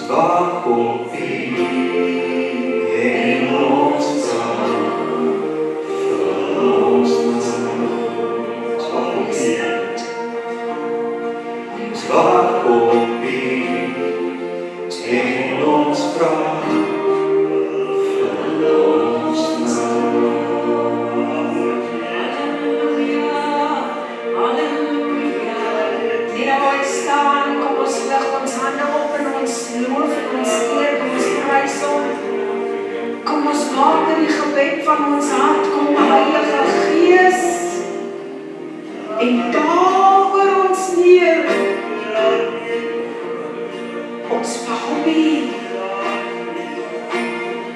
wag op U, en ons saam, vir ons naam. Ons wag op U, ons wag op U, en ons vra, vir ons naam. Loof en ons eer, ons prys hom. Kom ons maak in die gebed van ons hart, kom Heilige Gees, en daal oor ons neer. Ons wag op U.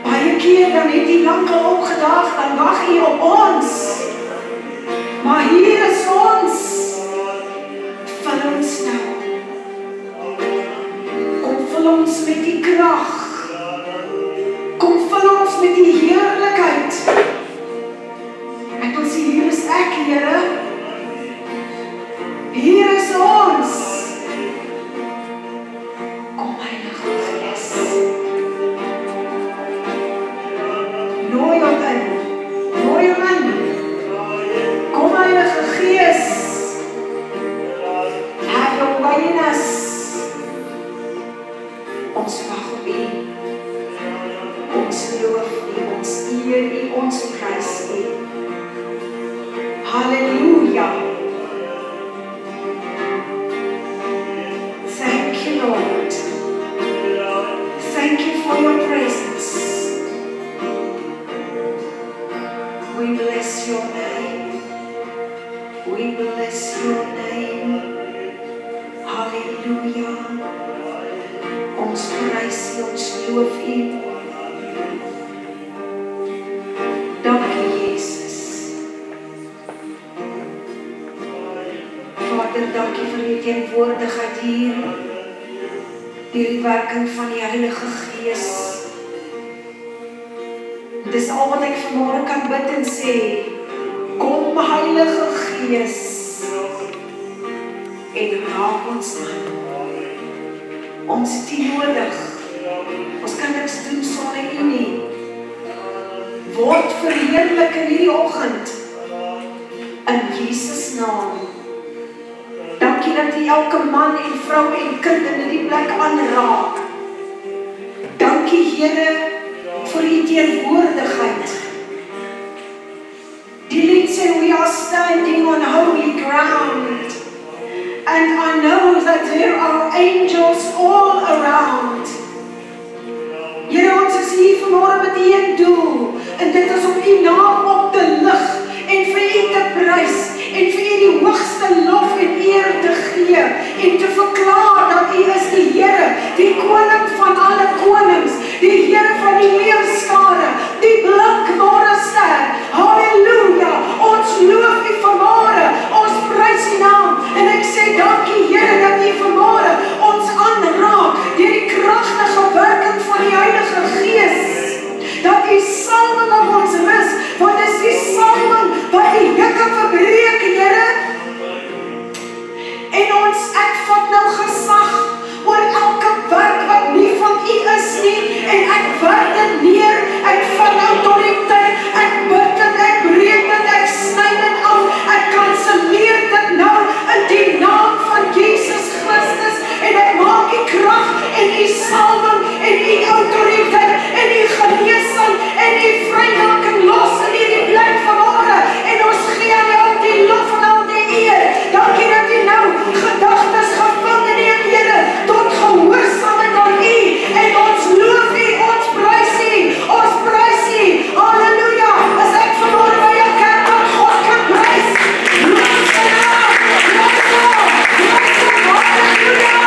Baie keer dan het U lank al opgedaag, dan wag U op ons. Maar hier is ons. Vul ons nou. Vul ons met die krag. Kom vul ons met die heerlikheid. Ek wil sê, hier is ek, Here. Hier is ons. Kom, Heilige Gees. Nooi hom in. Nooi hom in. Kom, Heilige Gees. Have your way in us. Ons wag op U, ons loof U, ons eer U, ons prys U. Halleluja. Thank you, Lord. Thank you for your presence. We bless your name. We bless your name. Halleluja. Ons prys U, ons loof U. Dankie, Jesus. Vader, dankie vir U teenwoordigheid hier, deur die werking van die Heilige Gees. Dis al wat ek vanmôre kan bid en sê, kom Heilige Gees, en raak ons aan. Ons het U nodig. Ons kan niks doen sonder U nie. Word verheerlik in hierdie oggend. In Jesus naam. Dankie dat U elke man en vrou en kind in hierdie plek aanraak. Dankie, Here, vir U teenwoordigheid. Die lied sê, we are standing on holy ground. And I know that there are angels all around. Here, ons is hier vanmôre met een doel, en dit is om U naam op te lig, en vir U te prys, en vir U die hoogste lof en eer te gee, en te verklaar dat U is die Here, die koning van alle konings, die Here van die leerskare, die blinkmorgenster. Halleluja, ons loof U vanmôre, ons prys U naam, en ek sê dankie, Here, dat U vanmôre ons aanraak, deur die kragtige werking van die Heilige Gees, dat U salwing op ons rus, want dis die salwing wat die juke verbreek, Here. En ek vat nou gesag oor elke werk wat nie van U is nie, en ek werk dit neer, ek vat autoriteit, ek bid dit, ek breek dit, ek sny dit af, ek kanselleer dit nou in die naam van Jesus Christus, en ek maak U krag en U salwing en U autoriteit en U genesing en U vrymaking los in hierdie plek vanmôre, en ons gee aan U al die lof en al die eer. Dankie dat U nou gedagtes gevang in U, Here, tot gehoorsaamheid aan U, en ons loof U, ons prys U, ons prys U. Halleluja, as ek vanmôre by jou kerk van God kan prys, loof sy naam, loof hom, halleluja.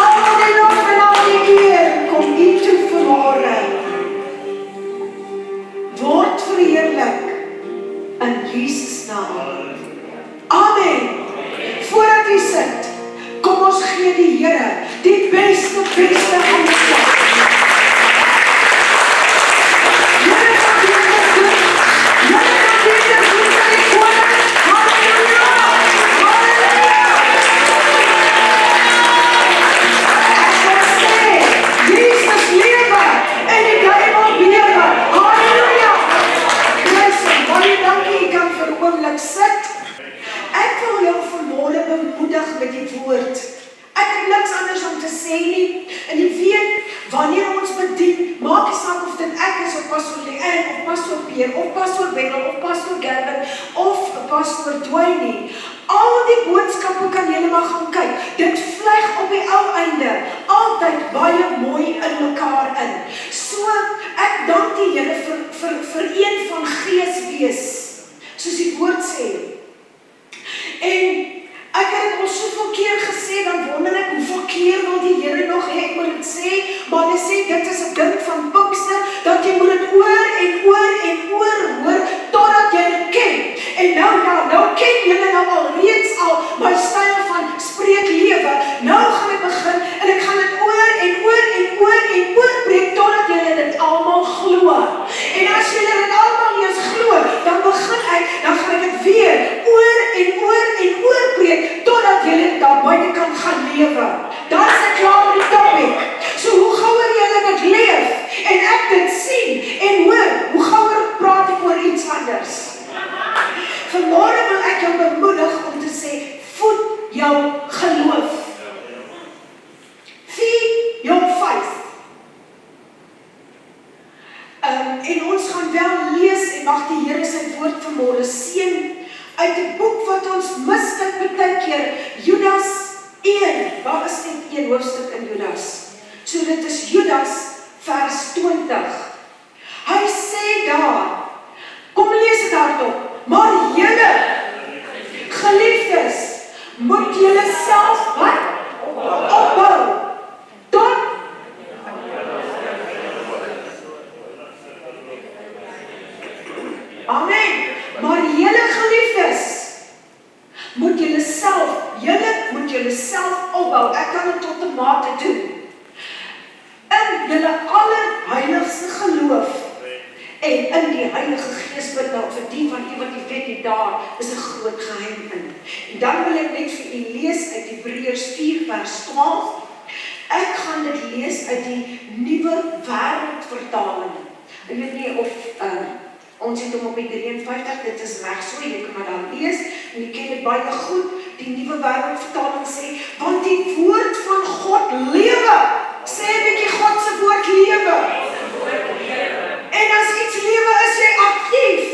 Al die lof en al die eer kom U toe vanmôre. Word verheerlik in Jesus naam. Amen. Voordat U sit, kom ons gee die Here die beste aanslag. Here, wat U dit doen. Here, wat U dit doen vir die koning. Halleluja. Halleluja. sê nie. En jy weet, wanneer ons bedien, maak nie saak of dit ek is, of Pastor Leanne, of Pastor Pierre, of Pastor Bengel, of Pastor Gavin, of Pastor Dwayne nie. Al die boodskappe kan julle maar gaan kyk. Dit vleg op die ou einde altyd baie mooi in mekaar in. So, ek dank die Here vir een van gees wees, soos die woord sê. En ek het dit al soveel keer gesê, dan wonder ek hoeveel keer wil die Here nog hê, ek moet dit sê, maar hy sê, dit is 'n ding van Pinkster, dat jy moet dit oor en oor en oor hoor, totdat jy dit ken. En nou ken julle nou al reeds al my styl van spreek lewe. Nou gaan ek begin, en ek gaan dit oor en oor en oor en oor preek, totdat julle dit almal glo. En as julle dit almal nie eens glo, dan gaan ek dit weer oor en oor en oor preek, totdat julle daar buite kan gaan lewe. Dan is ek klaar met die topic. So hoe gouer julle dit leef, en ek dit sien, en hoor, hoe gouer praat ek oor iets anders. Vanmorgen wil ek jou bemoedig om te sê, voed jou geloof. Feed your faith. En ons gaan wel lees, en mag die Here sy woord vanmorgen seën, uit die boek wat ons mislik baie keer, Judas 1, daar is net 1 hoofstuk in Judas. So dit is Judas vers 20. Hy sê daar, kom lees dit hardop, maar julle, geliefdes, moet julle self wat? Opbou. Tot amen. Maar julle geliefdes, moet julle self opbou. Ek kan dit tot 'n mate doen. In julle allerheiligste geloof en in die Heilige Gees bid nou vir die van u wat u weet, daar is 'n groot geheim in. En dan wil ek net vir u lees uit Hebreërs 4 vers 12. Ek gaan dit lees uit die Nuwe Wêreldvertaling. Ek weet nie of ons het hom op die 53, dit is reg so, jy kan maar dan lees, en jy ken dit baie goed, die Nuwe Wêreldvertaling sê, want die woord van God lewe, sê 'n bietjie God se woord lewe. En as iets lewe is jy aktief.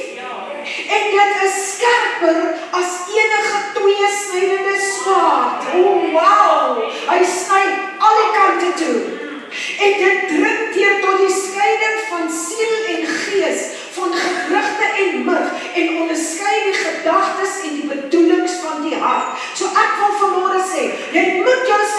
En dit is skerper as enige tweesnydende swaard. Oh wow, hy sny al die kante toe. En dit dring deur tot die skeiding van siel en gees, van gewrigte en murg, en onderskei die gedagtes en die bedoelings van die hart. So ek wil vanmôre sê, jy moet jouself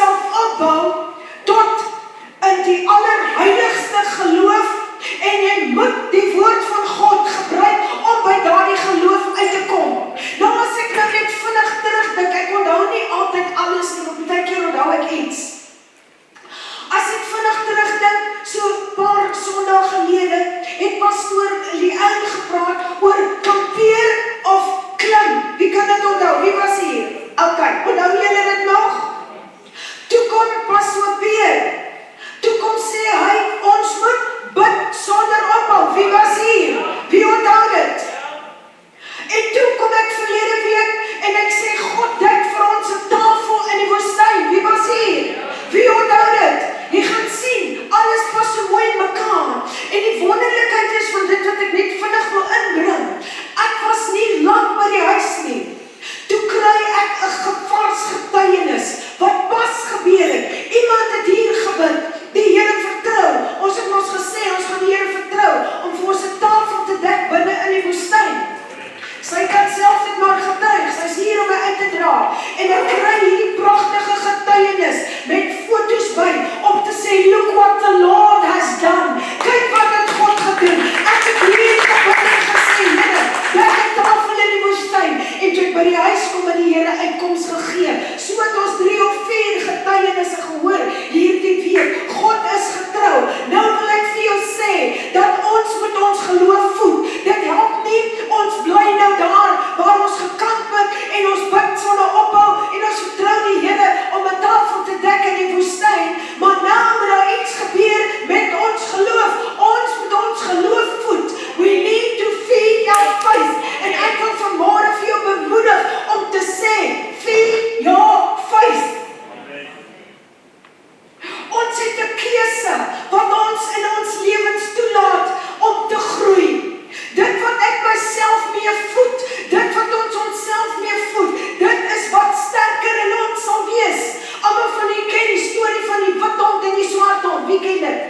wie ken dit?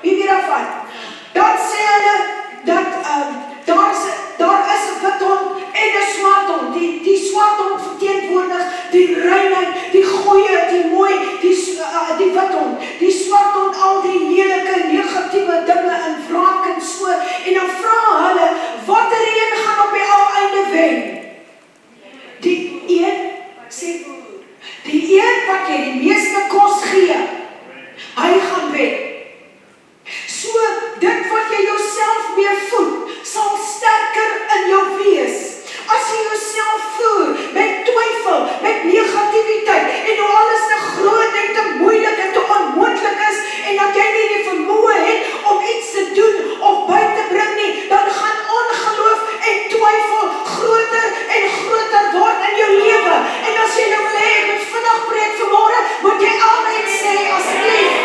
Wie weet daarvan? Dan sê hulle, dat daar is 'n wit hond en 'n swart hond. Die swart hond verteenwoordig die reinheid, die goeie, die mooi, die wit hond. Die swart hond al die lelike, negatiewe dinge in wraak en so. En dan vra hulle, watter een gaan op die einde wen? Die een wat jy die meeste kos gee, hy gaan wen. So, dit wat jy jouself mee voed, sal sterker in jou wees. As jy jouself voer met twyfel, met negativiteit, en hoe alles te groot en te moeilik en te onmoontlik is, en dat jy nie die vermoë het om iets te doen of by te bring nie, dan gaan ongeloof en twyfel groter en groter word in jou lewe. En as jy nou wil hê, ek moet vinnig preek vanmôre, moet jy amen sê asseblief.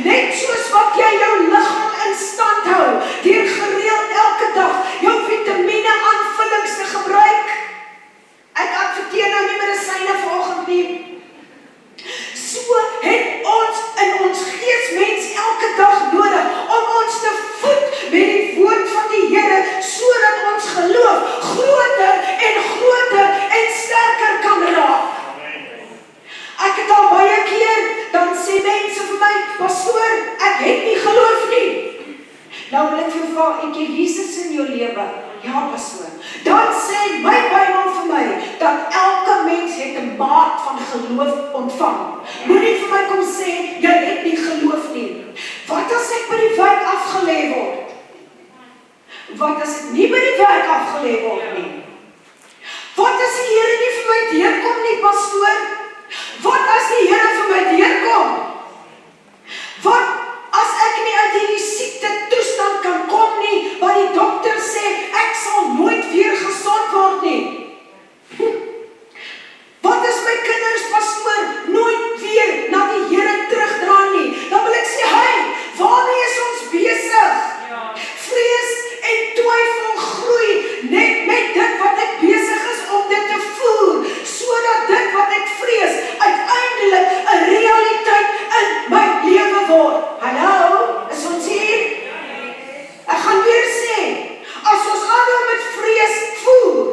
Net soos wat jy jou liggaam in stand hou, deur gereeld elke dag jou vitamiene aanvullings te gebruik. Ek adverteer nou nie medisyne vanoggend nie. So het ons in ons geesmens elke dag nodig om ons te voed met die woord van die Here, sodat ons geloof groter en sterker kan raak. Ek het al baie keer, dan sê mense vir my, pastoor, ek het nie geloof nie. Nou wil ek vir jou vra, het jy Jesus in jou lewe? Ja, pastoor. Dan sê my Bybel vir my, dat elke mens het 'n maat van geloof ontvang. Moenie vir my kom sê, jy het nie geloof nie. Wat as ek by die werk afgelê word? Wat as ek nie by die werk afgelê word nie? Wat as die Here nie vir my deurkom nie, pastoor? Wat as die Here vir my deurkom? Wat as ek nie uit hierdie siekte toestand kan kom nie, wat die dokter sê, ek sal nooit weer gesond word nie? Wat as my kinders, pastoor, nooit weer na die Here terugdraai nie? Dan wil ek sê, hey, waarmee is ons besig? Vrees en twyfel groei net met dit wat ek besig is om dit te voer, sodat dit wat ek vrees uiteindelik 'n realiteit in my lewe word. Hallo, is ons hier? Ek gaan weer sê, as ons aanhou met vrees voer,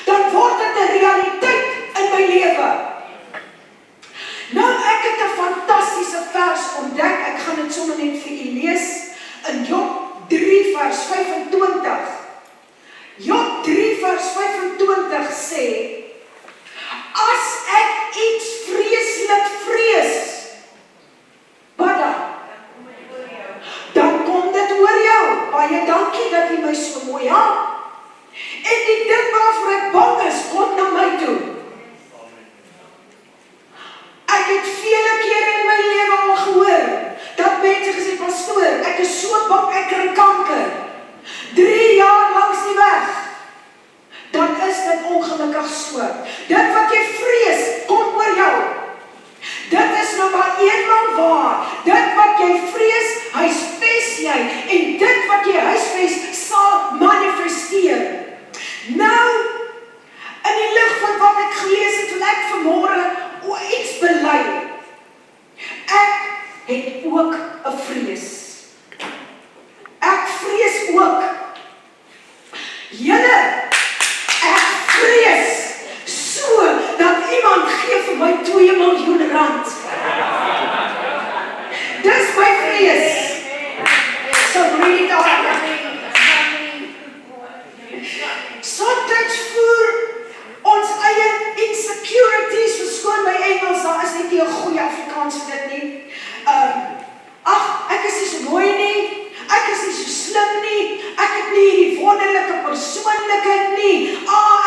dan word dit 'n realiteit in my lewe. Nou, ek het 'n fantastiese vers ontdek, ek gaan dit sommer net vir u lees, in Job 3 vers 25. Job 3 vers 25 sê, as ek iets vreeslik vrees, wat dan kom dit oor jou. Baie dankie dat jy my so mooi help. En die ding waarvoor ek bang is, kom na my toe. Ek het vele kere in my lewe al gehoor, dat mense gesê, pastoor, ek is so bang, ek kry kanker. 3 jaar langs die weg. Dan is dit ongelukkig so. Dit wat jy vrees, kom oor jou. Dit is nou maar eenmaal waar. Dit wat jy vrees, huisves jy. En dit wat jy huisves, sal manifesteer. Nou, in die lig van wat ek gelees het, wil ek vanmôre iets bely. Ek het ook 'n vrees. Ek vrees ook. Julle, ek vrees so dat iemand gee vir my 2 miljoen rand. Dis my vrees. So read it on. Soms voer ons eie insecurities, verskoon my Engels, daar is net nie 'n goeie Afrikaans vir dit nie. Ek is nie so mooi nie, ek is nie so slim nie, ek het nie die wonderlike persoonlikheid nie,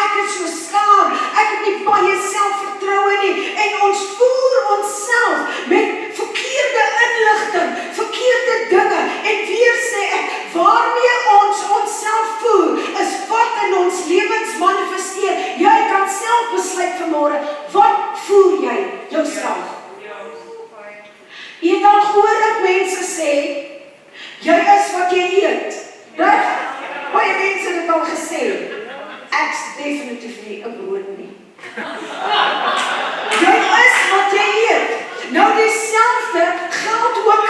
ek is so skaam, ek het nie baie selfvertroue nie, en ons voer onsself met verkeerde inligting, verkeerde dinge, en weer sê ek, waarmee ons onsself voer, is wat in ons lewens manifesteer. Jy kan self besluit vanmôre, wat voer jy jouself? Jy het al gehoor dat mense sê, jy is wat jy eet. Reg? Baie mense het dit al gesê. Ek's definitief nie 'n brood nie. Jy is wat jy eet. Nou dieselfde geld ook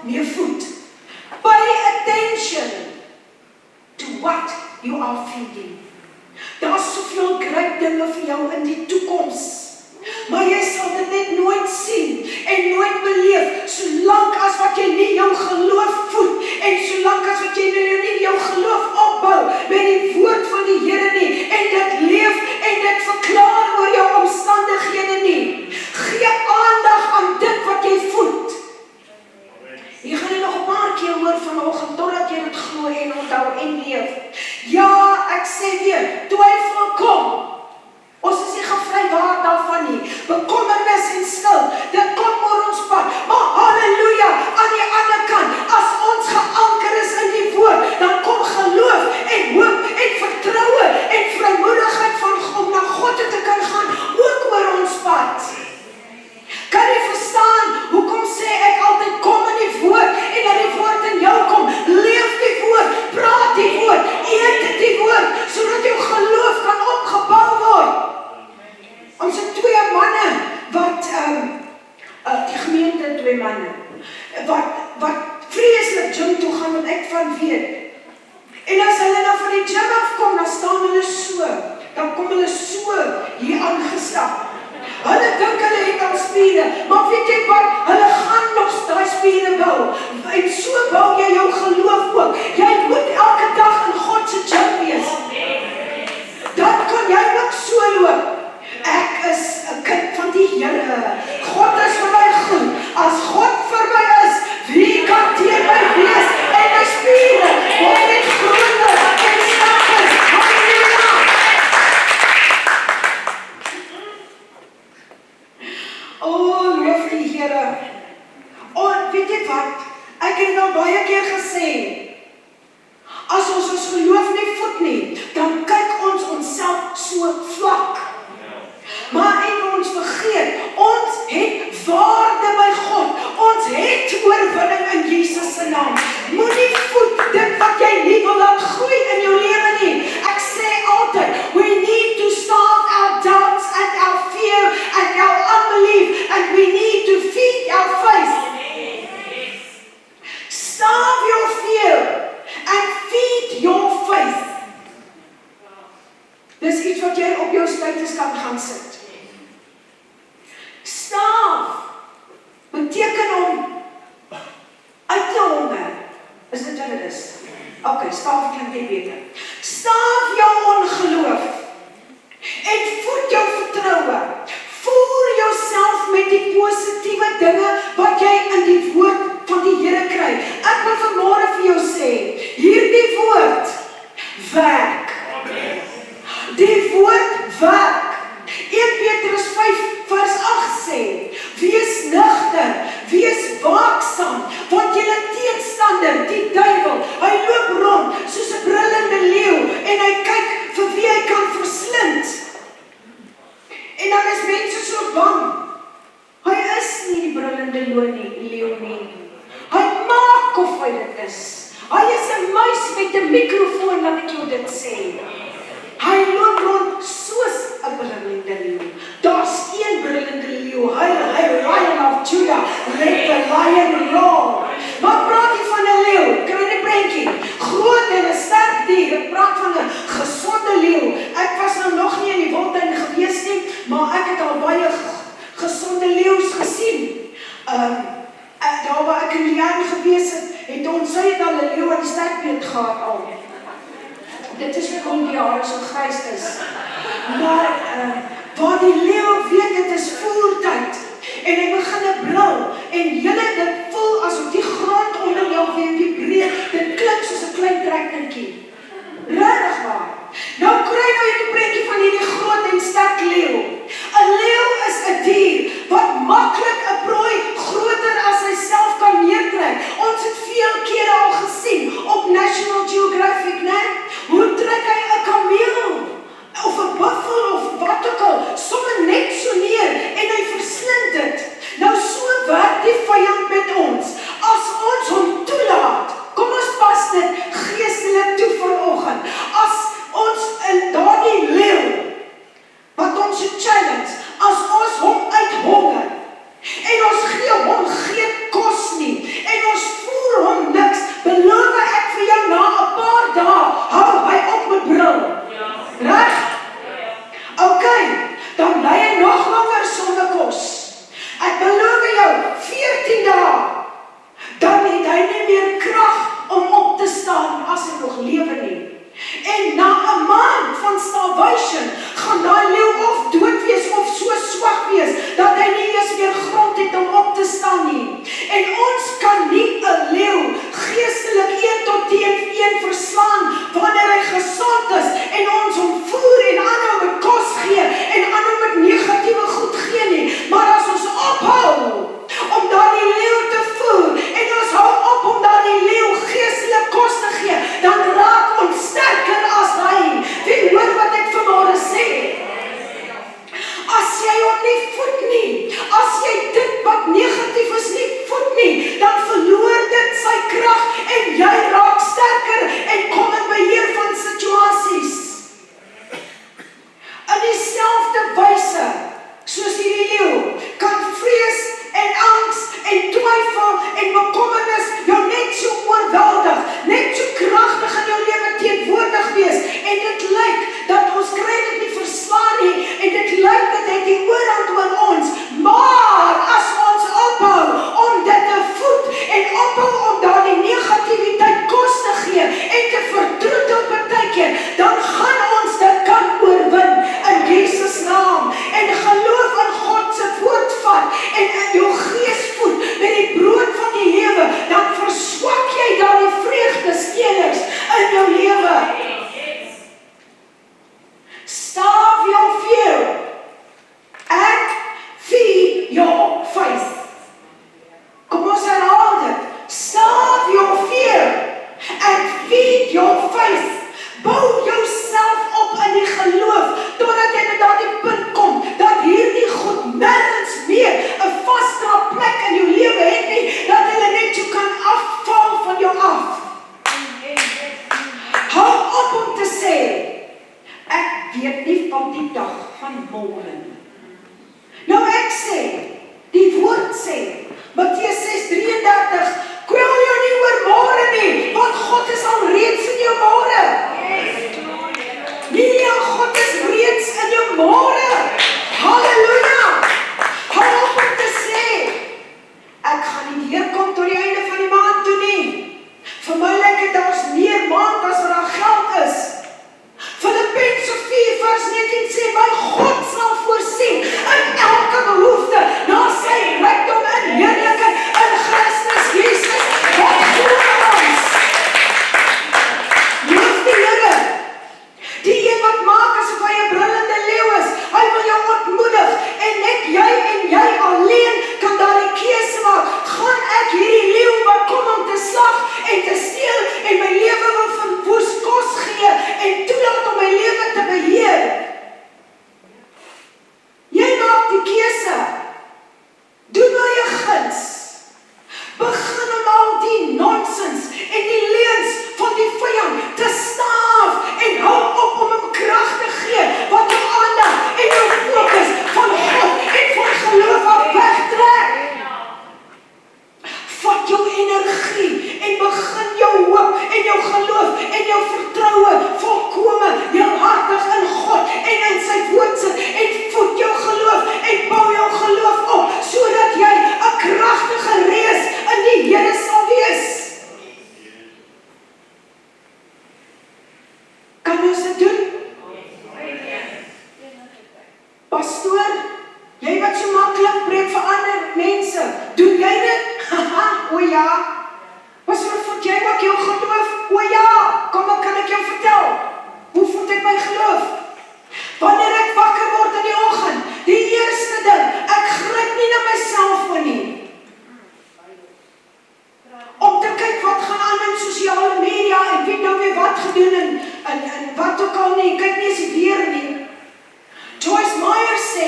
meer voed. Pay attention to what you are feeding. Daar is soveel groot dinge vir jou in die toekoms. Maar jy sal dit net nooit sien en nooit beleef, solank as wat jy nie jou geloof voed en solank as wat jy nie jou geloof opbou met die woord van die Here nie en dit leef en dit verklaar oor jou omstandighede nie. Gee aandag aan dit wat jy voed. Jy gaan dit nog 'n paar keer hoor vanoggend totdat jy dit glo en onthou en leef. Ja, ek sê weer, twyfel kom. Ons is nie gevrywaar daarvan nie. Bekommernis en skuld, dit kom oor ons pad. Maar halleluja, aan die ander kant, as ons geanker is in die woord, dan kom geloof en hoop en vertroue en vrymoedigheid om na God te kan gaan, ook oor ons pad. Kan jy verstaan, hoekom sê ek altyd, kom in die woord, en dat die woord in jou kom, leef die woord, praat die woord, eet die woord, sodat jou geloof kan opgebou word. Ons het 2 manne, wat, die gemeente 2 manne, wat vreeslik gym toe gaan, wat ek van weet. En as hulle nou van die gym afkom, dan staan hulle so, dan kom hulle so hier aangestap. Hulle dink hulle het al spiere, maar weet jy wat, hulle gaan nog daai spiere bou, en so bou jy jou geloof ook. Jy moet elke dag in God se gym wees. Dan kan jy ook so loop. Ek is 'n kind van die Here. God is vir my goed. As God vir my is, wie kan teen my wees? En my spiere word net groter en sterker. Halleluja! Oh, loof die Here. Oh, weet jy wat? Ek het nou baie keer gesê, as ons ons geloof nie voed nie, dan kyk ons onsself so vlak. Maar en ons vergeet, ons het waarde by God. Ons het oorwinning in Jesus se naam. Moenie voed dit wat jy nie wil laat groei in jou lewe nie. Ek sê altyd, we need to starve our doubts and our fear and our unbelief, and we need to feed our faith. Starve your fear and feed your faith. Dis iets wat jy op jou status kan gaan sit. Starve beteken om uit te honger. Is dit wat dit is? Ok, starve klink net beter. Starve jou ongeloof en voed jou vertroue. Voer jouself met die positiewe dinge wat jy in die woord van die Here kry. Ek wil vanmôre vir jou sê, hierdie woord werk. Die woord werk. 1 Petrus 5 vers 8 sê, wees nugter, wees waaksaam, want julle teenstander, die duiwel, hy loop rond soos 'n brullende leeu en hy kyk vir wie hy kan verslind. En dan is mense so bang. Hy is nie die brullende leeu nie. Hy maak of hy dit is. Hy is 'n muis met 'n mikrofoon, laat ek jou dit sê. Hy loop rond soos 'n brullende leeu. Daar's een brullende leeu, hy Lion of Judah, let the lion roar. Maar praat jy van 'n leeu? Kry 'n prentjie. Groot en 'n sterk dier. Ek praat van 'n gesonde leeu. Ek was nou nog nie in die wildtuin gewees nie, maar ek het al baie gesonde leeu's gesien. Daar waar ek in die jaren gewees het ons sê het al 'n leeu aan die sterkbeet gehad al. Dit is hoekom die hare so grys is. Maar waar die leeu weet het is voertyd en hy begin brul en julle dit voel asof die grond onder jou vibreer, dit klink soos 'n klein trekkertjie. Regtig waar. Nou kry nou hierdie prentjie van hierdie groot en sterk leeu. 'n Leeu is 'n dier wat maklik 'n prooi groter as hy self kan neertrek. Ons het veel kere al gesien op National Geographic, né? Hoe trek hy 'n kameel of 'n buffel of wat ook al, sommer net so neer en hy verslind dit. Nou so werk die vyand met ons. van môre. Nou ek sê, die woord sê, Matteus 6:33, kwel jou nie oor môre nie, want God is al reeds in jou môre. Nee, God is reeds in jou môre. Halleluja! Hou op om te sê, ek gaan nie deurkom tot die einde van die maand toe nie. Vir my lyk dit daar's meer maand as wat daar geld is. Filippense 4:19 sê, my God sal voorsien in elke behoefte na sy rykdom en heerlikheid in Christus Jesus. Wat glo ons? Loof die Here. Die een wat maak asof hy 'n brullende leeu is, hy wil jou ontmoedig en net jy alleen kan daardie keuse maak. Gaan ek hierdie leeu wat kom om te slag en te steel en my lewe wil verwoes kos gee en toelaat om my lewe te beheer? Jy maak die keuse. Doen wat jy guns. Begin om al die nonsens en die leuns van die vyand te staaf en hou op om hom krag te gee wat jou aandag en jou fokus van God en van geloof af wegtrek. Vat jou energie en begin jou hoop en jou geloof en jou vertroue volkome heelhartig in God en in sy woord sit en voed jou geloof en bou jou geloof op sodat jy 'n kragtige reus in die Here sal wees. Kan ons dit doen? Pastoor, jy wat so maklik preek vir ander mense, doen jy dit? O ja. Pastoor, voed jy ook jou geloof? O ja. Kom, kan ek jou vertel? Hoe voed ek my geloof? Wanneer ek wakker word in die oggend, die eerste ding, ek gryp nie na my selfoon nie. Om te kyk wat gaan aan in sosiale media en weet nou weer wat gedoen en wat ook al nie, kyk nie as die weer nie. Joyce Meyer sê,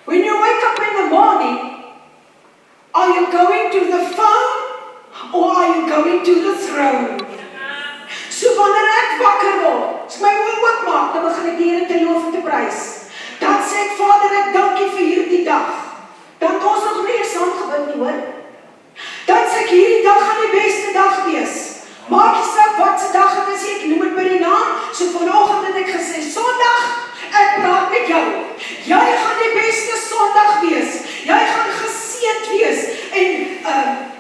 when you wake up in the morning, are you going to the phone or are you going to the throne? So wanneer ek wakker word, as my oë oopmaak, dan begin ek die Here te loof en te prys. Dan sê ek, Vader, ek dank U vir hierdie dag. Dan het ons nog nie eens saamgebid nie, hoor. Dan sê ek, hierdie dag gaan die beste dag wees. Maak nie saak wat se dag het is, ek noem het by die naam. So vanoggend het ek gesê, Sondag, ek praat met jou. Jy gaan die beste Sondag wees. Jy gaan geseënd wees en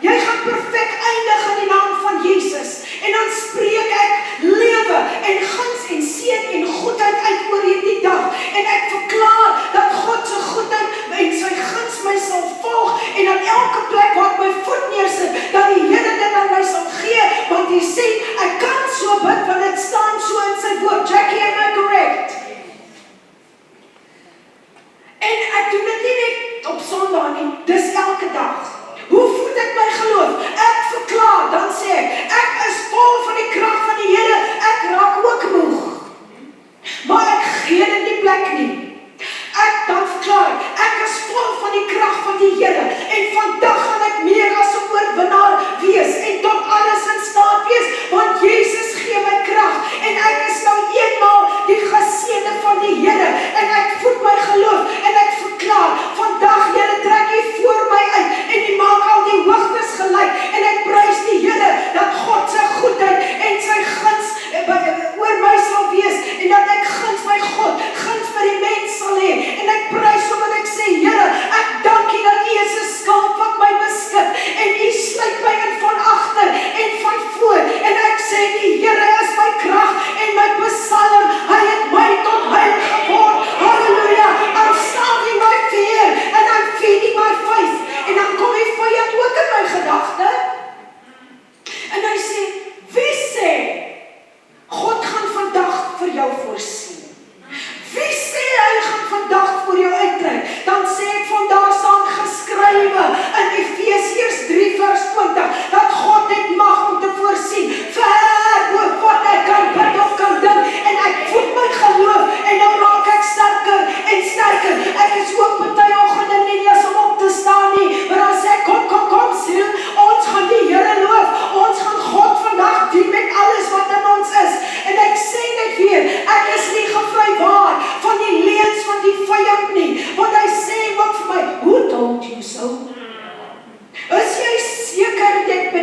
jy gaan perfek eindig in die naam van Jesus. En dan spreek ek lewe en guns en seën en goedheid uit oor hierdie dag. En ek verklaar dat God se goedheid en sy guns my sal volg en aan elke plek waar ek my voet neersit, dat die Here dit aan my sal gee, want hy sê, ek kan so bid, want dit staan so in sy woord. Jackie, am I correct? En ek doen dit nie net op Sondag nie, dis elke dag. Hoe voed ek my geloof? Ek verklaar, dan sê ek is vol van die krag van die Here, ek raak ook moeg. Maar ek gee dit nie plek nie. Ek dan verklaar, ek is vol van die krag van die Here en vandag gaan ek meer as 'n oorwinnaar wees en tot alles in staat wees, want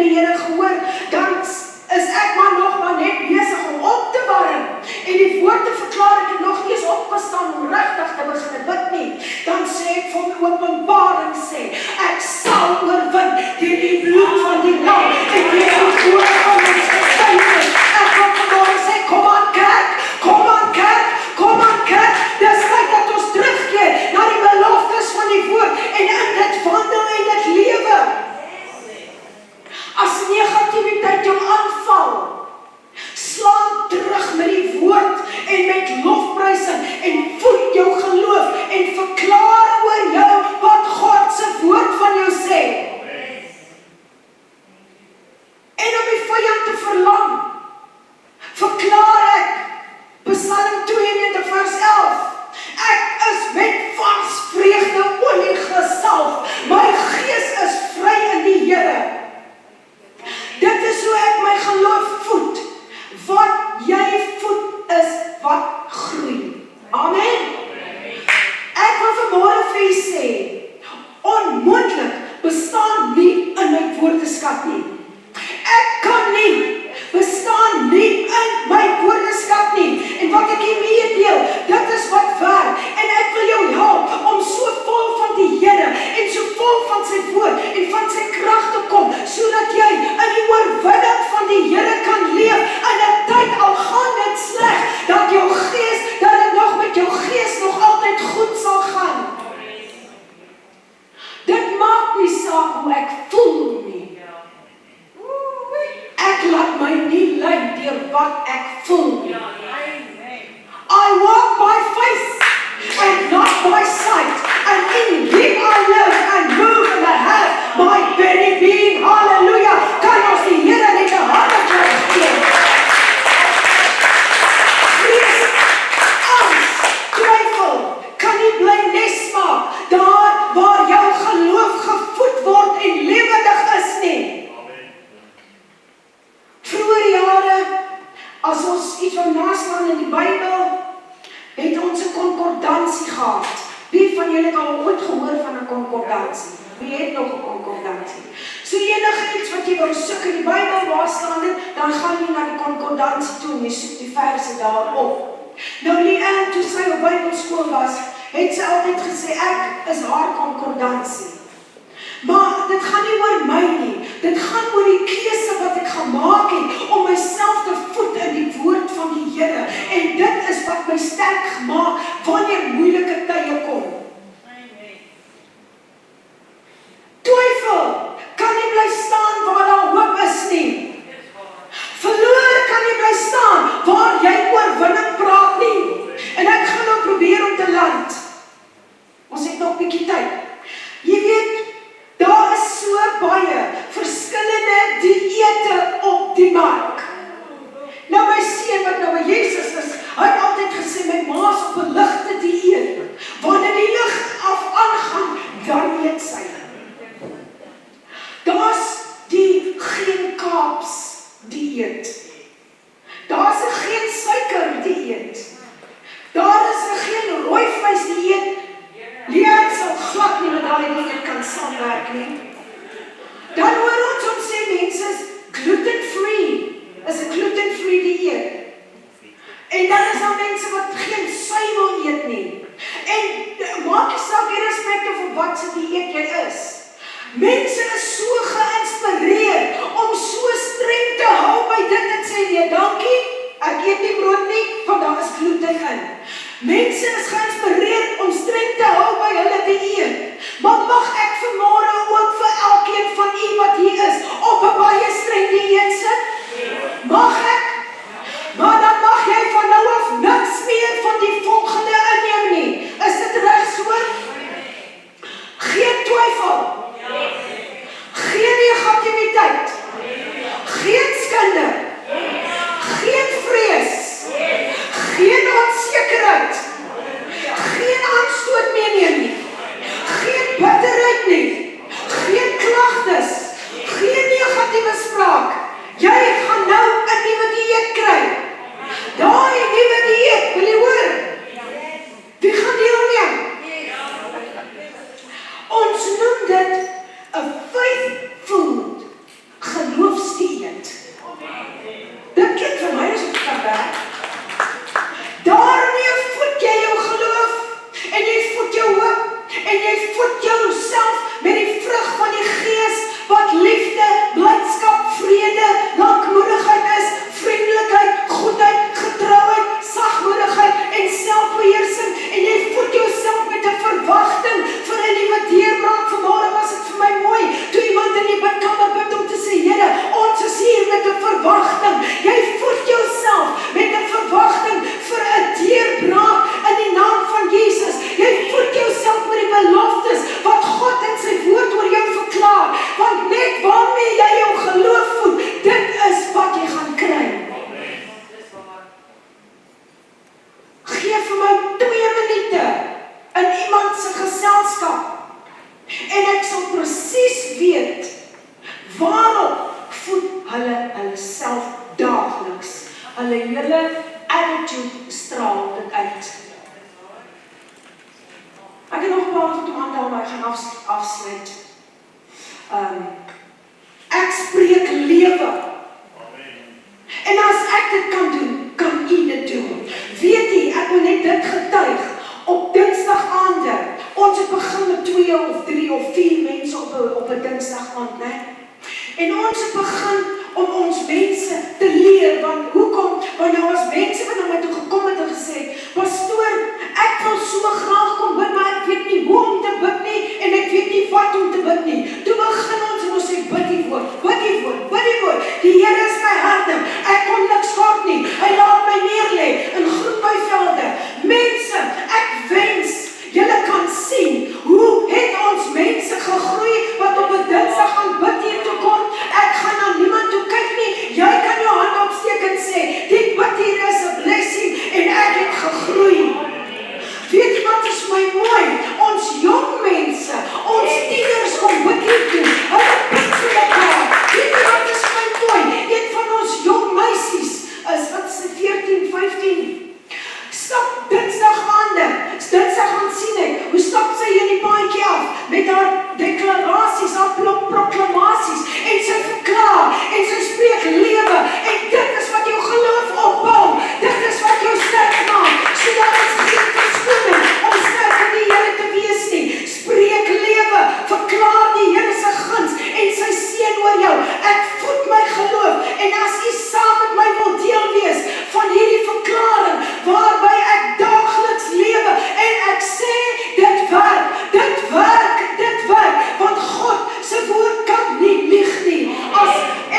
die Here gehoor, dan is ek maar net besig om op te warm en die woord te verklaar. Ek het nog nie eens opgestaan om regtig te begin bid nie. Dan sê ek van Openbaring sê, ek sal oorwin deur die bloed van die lam en deur die woord van ons getuienis. Ek wil vanmôre sê, kom aan kerk, kom aan kerk, kom aan kerk. Dis tyd dat ons terugkeer na die beloftes van die woord en in dit wandel en dit lewe. As negativiteit jou aanval, slaan terug met die woord en met lofprysing en voed jou geloof en verklaar oor jou wat God se woord van jou sê. En om die vyand te verlam, verklaar ek Psalm 92 vers 11. Ek is met vars vreugde olie gesalf. My gees is vry in die Here. Dit is hoe ek my geloof voed. Wat jy voed is wat groei. Amen. Ek wil vanmôre vir u sê, onmoontlik bestaan nie in my woordeskat nie. Ek kan nie bestaan nie in my woordeskat nie. En wat ek hiermee deel, dit is wat werk. En ek wil jou help om so vol van die Here en so vol van sy woord en van sy krag te kom, sodat jy in die oorwinning van die Here kan leef in 'n tyd al gaan dit sleg, dat jou gees, dat dit nog met jou gees nog altyd goed sal gaan. Dit maak nie saak hoe ek voel nie. Ek laat my nie lei deur wat ek voel nie. I walk by faith and not by sight, and in Him I live and move and I have my very being. Hallelujah! Kan ons die Here net 'n hande gee? Vrees, angs, twyfel kan nie bly nes maak daar waar jou geloof gevoed word en lewendig is nie. Vroeger jare, as ons iets van naslaan in die Bybel, het ons 'n konkordansie gehad. Wie van julle het al ooit gehoor van 'n konkordansie? Wie het nog 'n konkordansie? So enigiets wat jy wil soek in die Bybel, waar staan dit, dan gaan jy na die konkordansie toe en jy soek die verse daarop. Nou Leanne, toe sy op Bybelskool was, het sy altyd gesê, ek is haar konkordansie. Maar dit gaan nie oor my nie. Dit gaan oor die keuse wat ek gemaak het om myself te voed in die woord van die Here. En dit is wat my sterk gemaak wanneer moeilike tye kom. Twyfel kan nie bly staan waar daar hoop is nie. Verlore kan nie bly staan waar jy oorwinning praat nie. En ek gaan nou probeer om te land. Ons het nog 'n bietjie tyd. Jy weet, daar is so baie verskillende dieete op die mark. Nou my seun wat nou by Jesus is, hy het altyd gesê, my ma is op 'n ligte dieet. Wanneer die lig aangaan, dan eet sy. Daar's die geen Kaaps dieet. Daar's 'n geen suiker dieet. Daar is 'n geen rooi vleis dieet. Leanne sal glad nie met daai dieet kan saamwerk nie. Dan hoor ons sê mense is gluten-free. Is 'n gluten-free dieet. En dan is daar mense wat geen suiwel eet nie. En maak nie saak irrespectief van wat se dieet jy is. Mense is so geïnspireer om so streng te hou by dit en sê, nee, dankie, ek eet nie brood nie, want daar is gluten in. Mense is geïnspireer om streng te hou by hulle dieet. Maar mag ek vanmôre ook vir elkeen van u wat hier is, op 'n baie streng dieet sit? Mag ek? Maar dan mag jy van nou af niks meer van die volgende inneem nie. Is dit reg so? Geen twyfel. Geen negativiteit. Geen skande. Geen vrees. Geen onsekerheid. Geen aanstoot meeneem nie. Geen bitterheid nie. Geen klagtes. Geen negatiewe spraak. ons het begin om ons mense te leer, want hoekom? Want nou was mense wat na my toe gekom het en gesê, pastoor, ek wil so graag kom bid, maar ek weet nie hoe om te bid nie, en ek weet nie wat om te bid nie. Toe begin ons en ons sê, bid die woord, bid die woord, bid die woord. Die Here is my harte, ek kon niks kort nie, hy laat my neerlê in groen my velde. Mense, ek wens, julle kan sien, hoe het ons mense gegroei, wat op 'n Dinsdag gaan bid hier toe kom. Ek gaan na niemand toe kyk nie, jy kan jou hand opsteek en sê, die bid hier is 'n blessing, en ek het gegroei. Weet jy wat is my mooi? Ons jong mense, ons tieners kom bid hier toe, hulle bid vir mekaar. Weet jy wat is my mooi? Een van ons jong meisies, wat is 14, 15, stap Dinsdag gaan sien ek, hoe stap sy in die paadjie af, met haar deklarasies, haar proklamaties, en sy verklaar, en sy spreek lewe, en dit is wat jou geloof opbou, dit is wat jou sterk maak, so daar is geen verskoning, om sterk in die Here te wees nie, spreek lewe, verklaar die Here se guns, en sy seën oor jou, ek voed my geloof, en as jy saam met my wil deel wees, van hierdie verklaring, waarby ek daagliks lewe, en ek sê, dit werk, want God se woord kan nie lieg nie,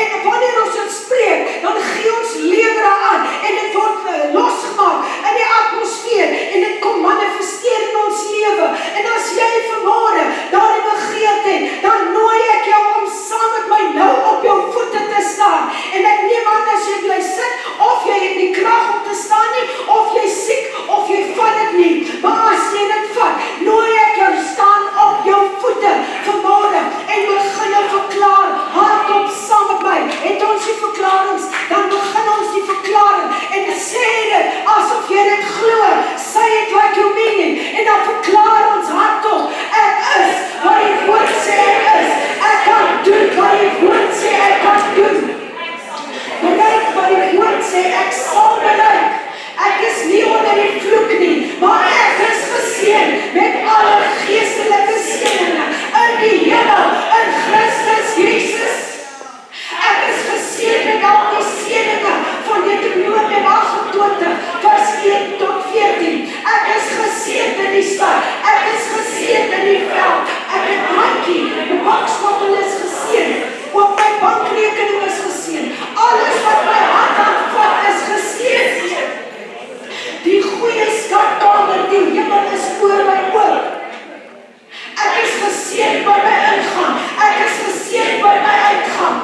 en wanneer ons dit spreek, dan gee ons lewe daaraan, en dit word losgemaak in die atmosfeer, en dit kom manifesteer in ons lewe, en as jy vanmôre daarin begeerd het, dan nooi ek jou om saam met my nou op jou voete te staan, en ek neem aan as jy bly sit, of jy het nie krag om te staan nie, of jy siek, of jy vat dit nie, maar as jy dit vat, nooi ek jou staan op jou voete vanmôre, en begin jou verklaar, hardop saam met my, het ons die verklarings, dan begin ons die verklaring, en sê dit, asof jy dit glo, sê het like you mean it, en dan verklaar ons hardop, ek is, wat die woord sê ek is, ek kan doen, wat die woord sê ek kan doen, bereik wat die woord sê, ek sal bereik, ek is nie onder die vloek nie, maar ek is geseën met alle geestelike seëninge in die hemel, in Christus Jesus. Ek is geseën met al die seëninge van Deuteronomium 28, vers 1 tot 14. Ek is geseën in die stad, ek is geseën in die veld, ek het handjie, my bankskottel is geseën, ook my bankrekening is geseën, alles wat my hand aanvat is geseën. Die goeie skatkamer, die hemel is voor my oop. Ek is geseën by my ingang, ek is geseën by my uitgang.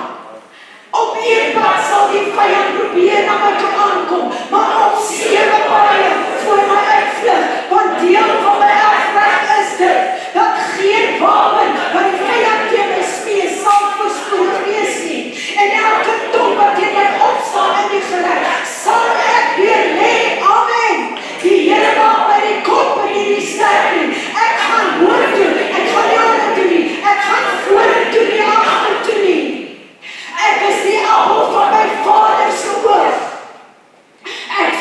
Op een pad sal die vyand probeer na my toe aankom, maar op 7 paaie voor my uitvlug, want deel van my erfreg is dit, dat geen wapen wat die vyand teen my smee sal voorspoedig wees nie, en elke tong wat teen my opstaan in die gerig, sal ek weer lê. Amen. Die Here maak my die kop en nie die sterk nie. Ek gaan vorentoe, ek gaan nie agtertoe nie, ek gaan vorentoe nie agtertoe nie. Ek is die appel van my Vader se oog. Ek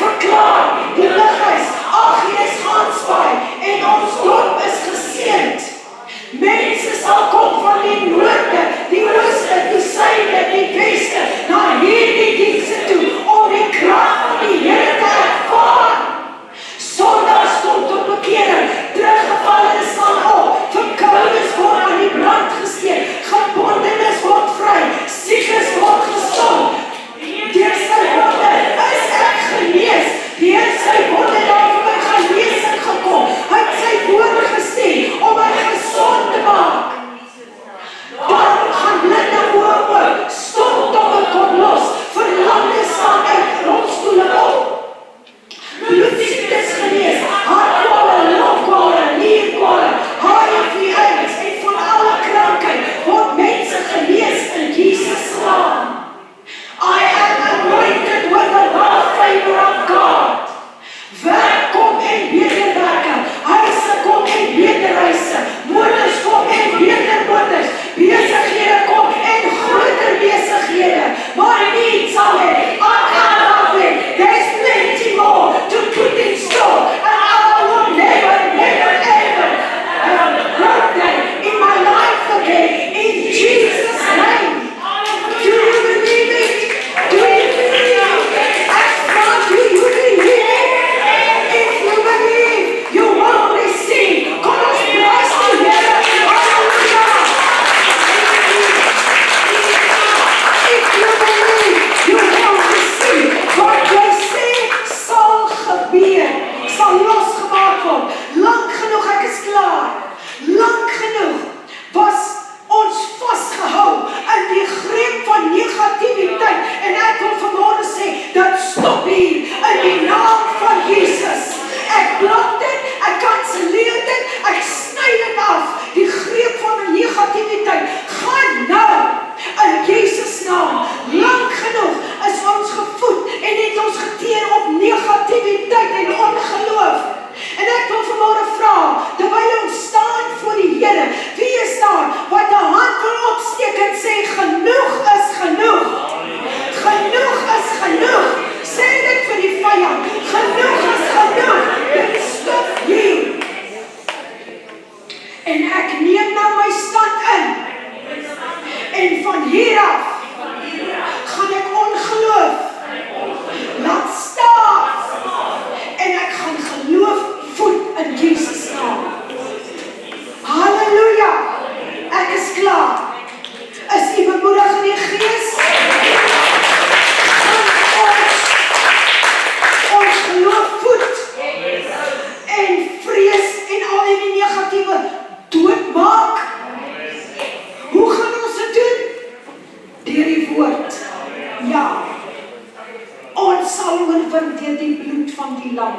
geoorwin deur die bloed van die lam,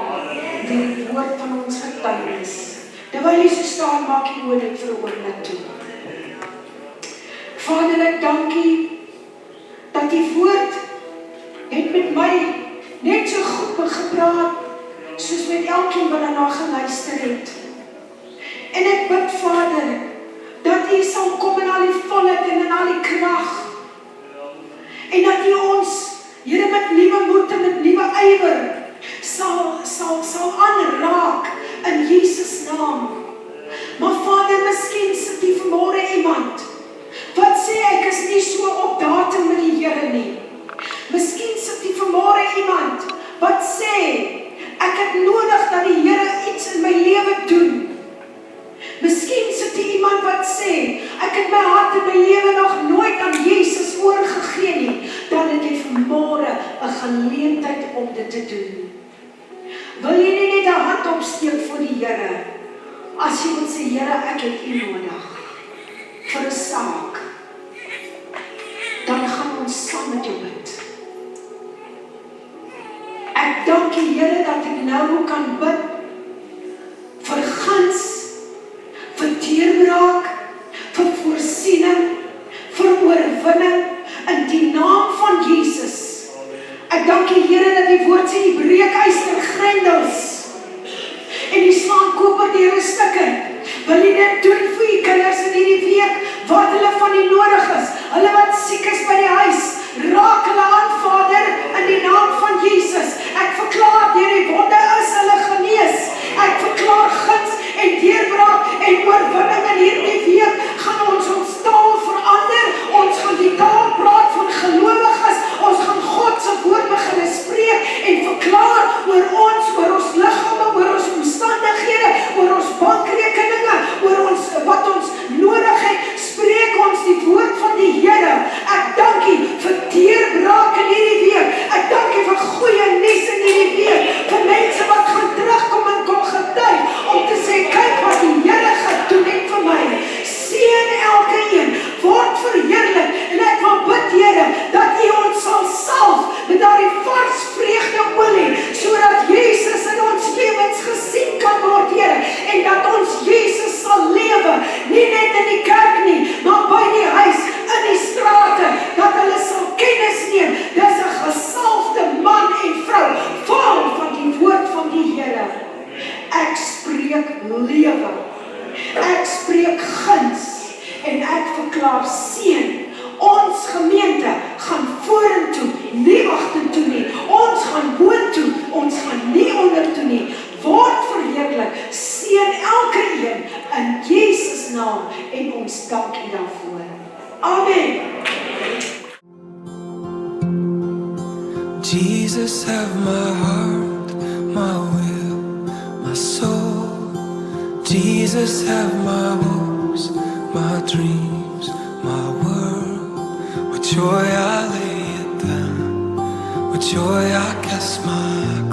deur die woord van ons getuienis. Terwyl jy so staan, maak jy oor dit vir 'n oomblik toe. Vader, ek dankie dat die woord het met my net so goed gepraat, soos met elkeen wat daarna geluister het. En ek bid, Vader, dat U sal kom in al die volheid en in al die krag. En dat U ons, Here, met nuwe moed en met nuwe ywer sal aanraak in Jesus naam. Maar Vader, miskien sit hier vanmôre iemand wat sê ek is nie so op datum met die Here nie. Miskien sit hier vanmôre iemand wat sê ek het nodig dat die Here iets in my lewe doen. Miskien sit hier iemand wat sê ek het my hart en my lewe nog nooit aan Jesus oorgegee nie. Dan het jy vanmôre 'n geleentheid om dit te doen. Wil jy nie net 'n hand opsteek voor die Here? As jy moet sê, Here, ek het U nodig vir 'n saak, dan gaan ons saam met jou bid. Ek dank U, Here, dat ek nou kan bid vir guns, vir deurbraak, vir voorsiening, vir oorwinning in die naam van Jesus. Ek dank U, Here, dat die woord sê die breek yster grendels en die slaan koperdeure stukke. Wil U dit doen vir U kinders in hierdie week wat hulle van U nodig is? Hulle wat siek is by die huis, raak hulle aan, Vader, in die naam van Jesus. Ek verklaar deur die wonde is hulle genees. Ek verklaar guns en deurbraak en oorwinning in hierdie week. Gaan ons taal verander. Ons gaan die taal praat van gelowiges. Ons gaan God se woord begin spreek en verklaar oor ons liggame, oor ons omstandighede, oor ons bankrekeninge, oor ons wat ons nodig het. Spreek ons die woord van die Here. Ek dank U vir deurbraak in hierdie week. Ek dank U vir goeie nuus in hierdie week. Vir mense wat gaan terugkom en kom getuig om te sê, kyk wat die Here gedoen het vir my. Seën elke een, word verheerlik. En ek wil bid, Here, dat U ons sal salf met daardie vars vreugde olie, sodat Jesus in ons lewens gesien kan word, Here, en dat ons Jesus sal lewe, nie net in die kerk nie, maar by die huis, in die strate, dat hulle sal kennis neem, dis 'n gesalfde man en vrou, vol van die woord van die Here. Ek spreek lewe, ek spreek guns, en ek verklaar seën. Ons gemeente gaan vorentoe, nie agtertoe nie. Ons gaan boontoe, ons gaan nie ondertoe nie. Word verheerlik, seën elke een in Jesus naam en ons dank U daarvoor. Amen. Jesus, have my heart, my will, my soul. Jesus, have my hopes, my dreams, my world. With joy I lay it down, with joy I cast my